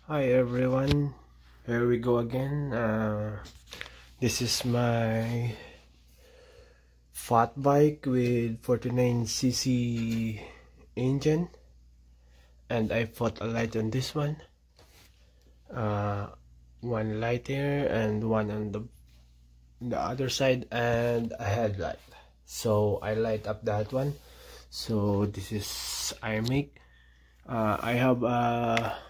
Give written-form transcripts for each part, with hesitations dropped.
Hi everyone, here we go again. This is my fat bike with 49cc engine, and I put a light on this one. One light here and one on the other side, and a headlight. So I light up that one. So this is iMake. I have a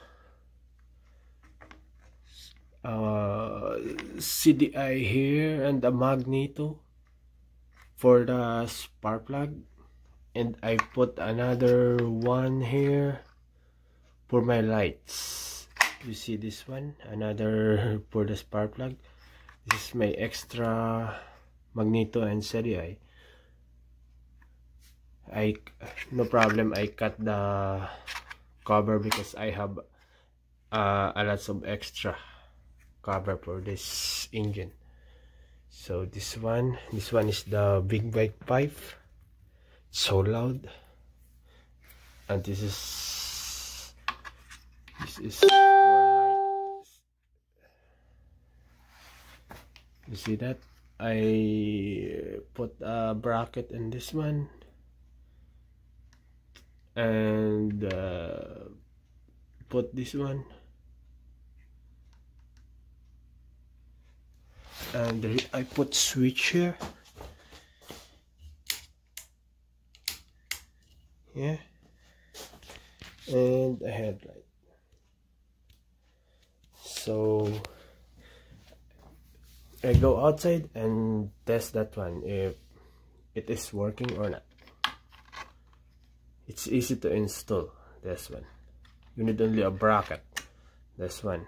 CDI here and a magneto for the spark plug, and I put another one here for my lights. You see this one, another for the spark plug. This is my extra magneto and CDI. No problem, I cut the cover because I have a lots of extra cover for this engine. So this one is the big bike pipe. It's so loud. And this is for lights. You see that? I put a bracket in this one and put this one, and I put switch here, yeah, and a headlight. So I go outside and test that one if it is working or not. It's easy to install this one. You need only a bracket. This one